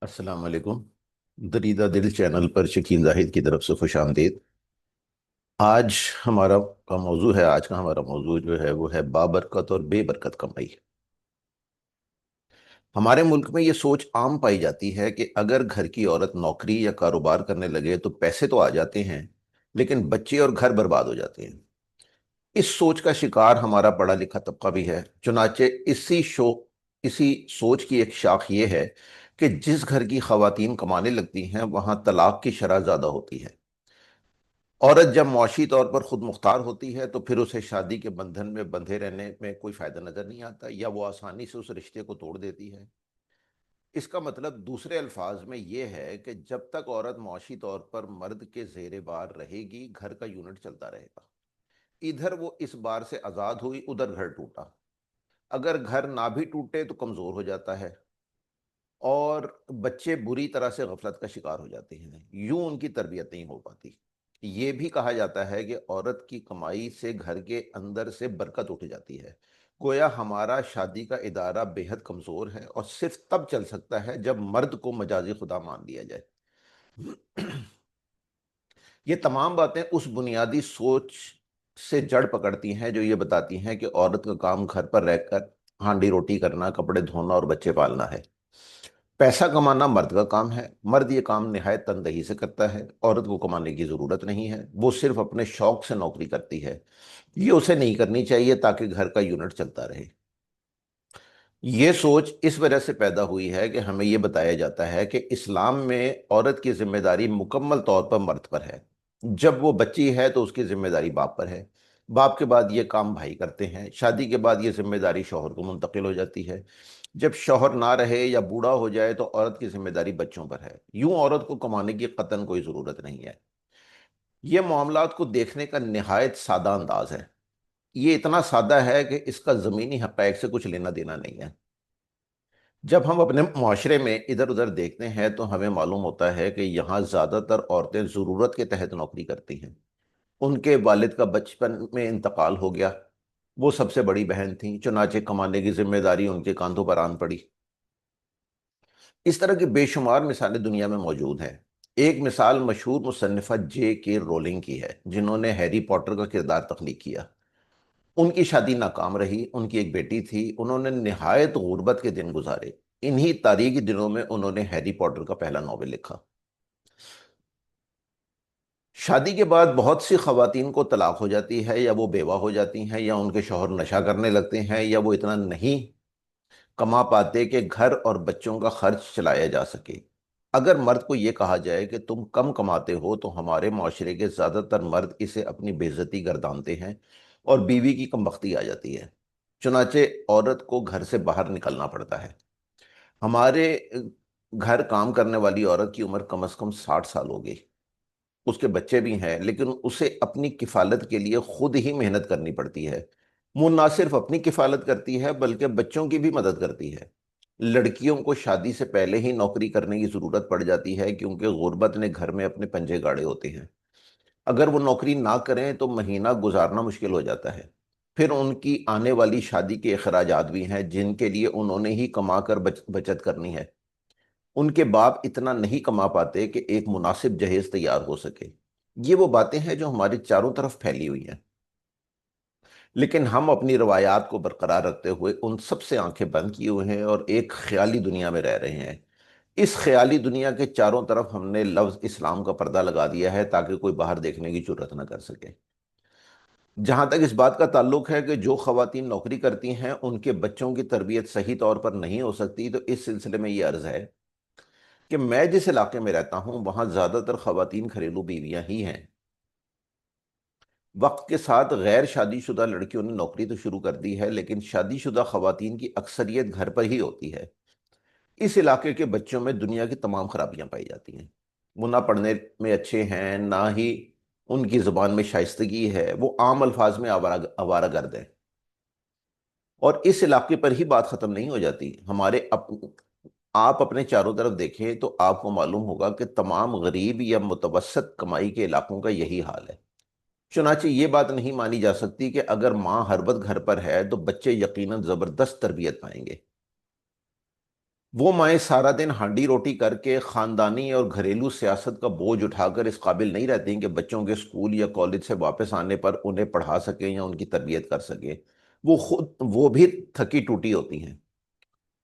السلام علیکم۔ دریدہ دل چینل پر شکیل زاہد کی طرف سے خوش آمدید۔ آج آج کا ہمارا موضوع جو ہے وہ ہے بابرکت اور بے برکت کمائی۔ ہمارے ملک میں یہ سوچ عام پائی جاتی ہے کہ اگر گھر کی عورت نوکری یا کاروبار کرنے لگے تو پیسے تو آ جاتے ہیں، لیکن بچے اور گھر برباد ہو جاتے ہیں۔ اس سوچ کا شکار ہمارا پڑھا لکھا طبقہ بھی ہے، چنانچہ اسی سوچ کی ایک شاخ یہ ہے کہ جس گھر کی خواتین کمانے لگتی ہیں وہاں طلاق کی شرح زیادہ ہوتی ہے۔ عورت جب معاشی طور پر خود مختار ہوتی ہے تو پھر اسے شادی کے بندھن میں بندھے رہنے میں کوئی فائدہ نظر نہیں آتا، یا وہ آسانی سے اس رشتے کو توڑ دیتی ہے۔ اس کا مطلب دوسرے الفاظ میں یہ ہے کہ جب تک عورت معاشی طور پر مرد کے زیر بار رہے گی، گھر کا یونٹ چلتا رہے گا۔ ادھر وہ اس بار سے آزاد ہوئی، ادھر گھر ٹوٹا۔ اگر گھر نہ بھی ٹوٹے تو کمزور ہو جاتا ہے، اور بچے بری طرح سے غفلت کا شکار ہو جاتے ہیں، یوں ان کی تربیت نہیں ہو پاتی۔ یہ بھی کہا جاتا ہے کہ عورت کی کمائی سے گھر کے اندر سے برکت اٹھ جاتی ہے۔ گویا ہمارا شادی کا ادارہ بے حد کمزور ہے اور صرف تب چل سکتا ہے جب مرد کو مجازی خدا مان لیا جائے۔ یہ تمام باتیں اس بنیادی سوچ سے جڑ پکڑتی ہیں جو یہ بتاتی ہیں کہ عورت کا کام گھر پر رہ کر ہانڈی روٹی کرنا، کپڑے دھونا اور بچے پالنا ہے۔ پیسہ کمانا مرد کا کام ہے، مرد یہ کام نہایت تندہی سے کرتا ہے۔ عورت کو کمانے کی ضرورت نہیں ہے، وہ صرف اپنے شوق سے نوکری کرتی ہے۔ یہ اسے نہیں کرنی چاہیے تاکہ گھر کا یونٹ چلتا رہے۔ یہ سوچ اس وجہ سے پیدا ہوئی ہے کہ ہمیں یہ بتایا جاتا ہے کہ اسلام میں عورت کی ذمہ داری مکمل طور پر مرد پر ہے۔ جب وہ بچی ہے تو اس کی ذمہ داری باپ پر ہے، باپ کے بعد یہ کام بھائی کرتے ہیں، شادی کے بعد یہ ذمہ داری شوہر کو منتقل ہو جاتی ہے۔ جب شوہر نہ رہے یا بوڑھا ہو جائے تو عورت کی ذمہ داری بچوں پر ہے۔ یوں عورت کو کمانے کی قطعاً کوئی ضرورت نہیں ہے۔ یہ معاملات کو دیکھنے کا نہایت سادہ انداز ہے۔ یہ اتنا سادہ ہے کہ اس کا زمینی حقائق سے کچھ لینا دینا نہیں ہے۔ جب ہم اپنے معاشرے میں ادھر ادھر دیکھتے ہیں تو ہمیں معلوم ہوتا ہے کہ یہاں زیادہ تر عورتیں ضرورت کے تحت نوکری کرتی ہیں۔ ان کے والد کا بچپن میں انتقال ہو گیا، وہ سب سے بڑی بہن تھیں، چنانچہ کمانے کی ذمہ داری ان کے کاندھوں پر آن پڑی۔ اس طرح کی بے شمار مثالیں دنیا میں موجود ہیں۔ ایک مثال مشہور مصنفہ جے کے رولنگ کی ہے، جنہوں نے ہیری پوٹر کا کردار تخلیق کیا۔ ان کی شادی ناکام رہی، ان کی ایک بیٹی تھی، انہوں نے نہایت غربت کے دن گزارے۔ انہی تاریکی دنوں میں انہوں نے ہیری پوٹر کا پہلا ناول لکھا۔ شادی کے بعد بہت سی خواتین کو طلاق ہو جاتی ہے، یا وہ بیوہ ہو جاتی ہیں، یا ان کے شوہر نشہ کرنے لگتے ہیں، یا وہ اتنا نہیں کما پاتے کہ گھر اور بچوں کا خرچ چلایا جا سکے۔ اگر مرد کو یہ کہا جائے کہ تم کم کماتے ہو تو ہمارے معاشرے کے زیادہ تر مرد اسے اپنی بے عزتی گردانتے ہیں اور بیوی کی کم بختی آ جاتی ہے، چنانچہ عورت کو گھر سے باہر نکلنا پڑتا ہے۔ ہمارے گھر کام کرنے والی عورت کی عمر کم از کم 60 سال ہوگی، اس کے بچے بھی ہیں، لیکن اسے اپنی کفالت کے لیے خود ہی محنت کرنی پڑتی ہے۔ وہ نہ صرف اپنی کفالت کرتی ہے بلکہ بچوں کی بھی مدد کرتی ہے۔ لڑکیوں کو شادی سے پہلے ہی نوکری کرنے کی ضرورت پڑ جاتی ہے کیونکہ غربت نے گھر میں اپنے پنجے گاڑے ہوتے ہیں۔ اگر وہ نوکری نہ کریں تو مہینہ گزارنا مشکل ہو جاتا ہے۔ پھر ان کی آنے والی شادی کے اخراجات بھی ہیں جن کے لیے انہوں نے ہی کما کر بچت کرنی ہے۔ ان کے باپ اتنا نہیں کما پاتے کہ ایک مناسب جہیز تیار ہو سکے۔ یہ وہ باتیں ہیں جو ہمارے چاروں طرف پھیلی ہوئی ہیں، لیکن ہم اپنی روایات کو برقرار رکھتے ہوئے ان سب سے آنکھیں بند کیے ہوئے ہیں اور ایک خیالی دنیا میں رہ رہے ہیں۔ اس خیالی دنیا کے چاروں طرف ہم نے لفظ اسلام کا پردہ لگا دیا ہے تاکہ کوئی باہر دیکھنے کی جرات نہ کر سکے۔ جہاں تک اس بات کا تعلق ہے کہ جو خواتین نوکری کرتی ہیں ان کے بچوں کی تربیت صحیح طور پر نہیں ہو سکتی، تو اس سلسلے میں یہ عرض ہے کہ میں جس علاقے میں رہتا ہوں وہاں زیادہ تر خواتین گھریلو بیویاں ہی ہیں۔ وقت کے ساتھ غیر شادی شدہ لڑکیوں نے نوکری تو شروع کر دی ہے، لیکن شادی شدہ خواتین کی اکثریت گھر پر ہی ہوتی ہے۔ اس علاقے کے بچوں میں دنیا کی تمام خرابیاں پائی جاتی ہیں۔ وہ نہ پڑھنے میں اچھے ہیں، نہ ہی ان کی زبان میں شائستگی ہے، وہ عام الفاظ میں آوارہ گرد ہیں۔ اور اس علاقے پر ہی بات ختم نہیں ہو جاتی۔ آپ اپنے چاروں طرف دیکھیں تو آپ کو معلوم ہوگا کہ تمام غریب یا متوسط کمائی کے علاقوں کا یہی حال ہے۔ چنانچہ یہ بات نہیں مانی جا سکتی کہ اگر ماں ہر وقت گھر پر ہے تو بچے یقیناً زبردست تربیت پائیں گے۔ وہ مائیں سارا دن ہانڈی روٹی کر کے خاندانی اور گھریلو سیاست کا بوجھ اٹھا کر اس قابل نہیں رہتی ہیں کہ بچوں کے اسکول یا کالج سے واپس آنے پر انہیں پڑھا سکیں یا ان کی تربیت کر سکیں۔ وہ بھی تھکی ٹوٹی ہوتی ہیں۔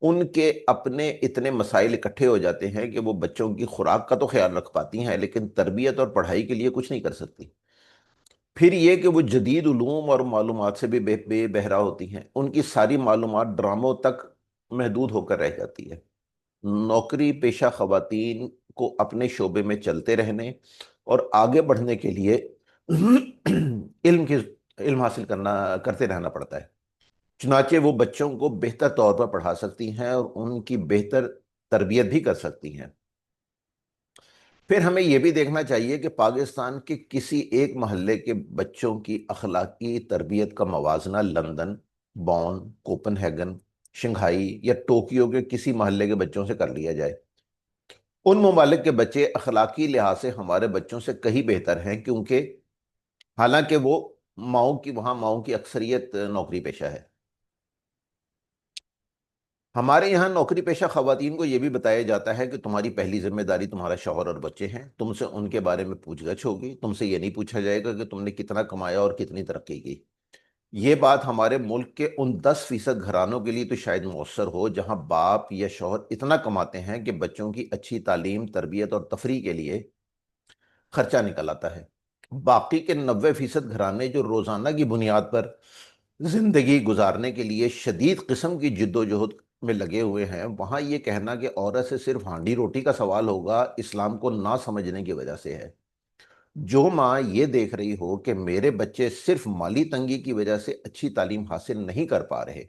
ان کے اپنے اتنے مسائل اکٹھے ہو جاتے ہیں کہ وہ بچوں کی خوراک کا تو خیال رکھ پاتی ہیں لیکن تربیت اور پڑھائی کے لیے کچھ نہیں کر سکتی۔ پھر یہ کہ وہ جدید علوم اور معلومات سے بھی بے بہرا ہوتی ہیں، ان کی ساری معلومات ڈراموں تک محدود ہو کر رہ جاتی ہے۔ نوکری پیشہ خواتین کو اپنے شعبے میں چلتے رہنے اور آگے بڑھنے کے لیے علم کی علم حاصل کرتے رہنا پڑتا ہے، چنانچہ وہ بچوں کو بہتر طور پر پڑھا سکتی ہیں اور ان کی بہتر تربیت بھی کر سکتی ہیں۔ پھر ہمیں یہ بھی دیکھنا چاہیے کہ پاکستان کے کسی ایک محلے کے بچوں کی اخلاقی تربیت کا موازنہ لندن، بون، کوپن ہیگن، شنگھائی یا ٹوکیو کے کسی محلے کے بچوں سے کر لیا جائے۔ ان ممالک کے بچے اخلاقی لحاظ سے ہمارے بچوں سے کہیں بہتر ہیں، کیونکہ حالانکہ وہاں ماؤں کی اکثریت نوکری پیشہ ہے۔ ہمارے یہاں نوکری پیشہ خواتین کو یہ بھی بتایا جاتا ہے کہ تمہاری پہلی ذمہ داری تمہارا شوہر اور بچے ہیں، تم سے ان کے بارے میں پوچھ گچھ ہوگی، تم سے یہ نہیں پوچھا جائے گا کہ تم نے کتنا کمایا اور کتنی ترقی کی۔ یہ بات ہمارے ملک کے ان 10% گھرانوں کے لیے تو شاید مؤثر ہو جہاں باپ یا شوہر اتنا کماتے ہیں کہ بچوں کی اچھی تعلیم، تربیت اور تفریح کے لیے خرچہ نکل آتا ہے۔ باقی کے 90% گھرانے جو روزانہ کی بنیاد پر زندگی گزارنے کے لیے شدید قسم کی جد و جہد میں لگے ہوئے ہیں، وہاں یہ کہنا کہ عورت سے صرف ہانڈی روٹی کا سوال ہوگا اسلام کو نہ سمجھنے کی وجہ سے ہے۔ جو ماں یہ دیکھ رہی ہو کہ میرے بچے صرف مالی تنگی کی وجہ سے اچھی تعلیم حاصل نہیں کر پا رہے،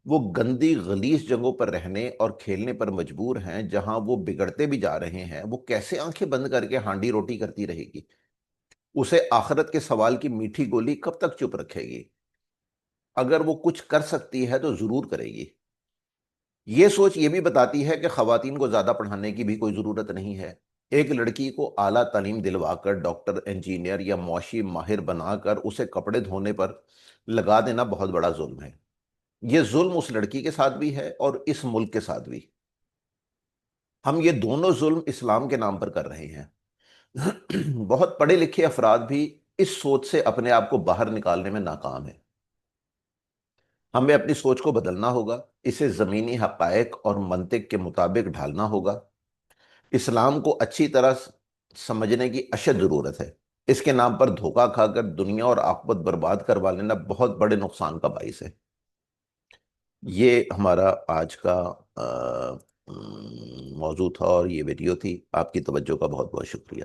وہ گندی غلیظ جگہوں پر رہنے اور کھیلنے پر مجبور ہیں جہاں وہ بگڑتے بھی جا رہے ہیں، وہ کیسے آنکھیں بند کر کے ہانڈی روٹی کرتی رہے گی؟ اسے آخرت کے سوال کی میٹھی گولی کب تک چپ رکھے گی؟ اگر وہ کچھ کر سکتی ہے تو ضرور کرے گی۔ یہ سوچ یہ بھی بتاتی ہے کہ خواتین کو زیادہ پڑھانے کی بھی کوئی ضرورت نہیں ہے۔ ایک لڑکی کو اعلیٰ تعلیم دلوا کر ڈاکٹر، انجینئر یا معاشی ماہر بنا کر اسے کپڑے دھونے پر لگا دینا بہت بڑا ظلم ہے۔ یہ ظلم اس لڑکی کے ساتھ بھی ہے اور اس ملک کے ساتھ بھی۔ ہم یہ دونوں ظلم اسلام کے نام پر کر رہے ہیں۔ بہت پڑھے لکھے افراد بھی اس سوچ سے اپنے آپ کو باہر نکالنے میں ناکام ہیں۔ ہمیں اپنی سوچ کو بدلنا ہوگا، اسے زمینی حقائق اور منطق کے مطابق ڈھالنا ہوگا۔ اسلام کو اچھی طرح سمجھنے کی اشد ضرورت ہے۔ اس کے نام پر دھوکہ کھا کر دنیا اور آخرت برباد کروا لینا بہت بڑے نقصان کا باعث ہے۔ یہ ہمارا آج کا موضوع تھا اور یہ ویڈیو تھی۔ آپ کی توجہ کا بہت بہت شکریہ۔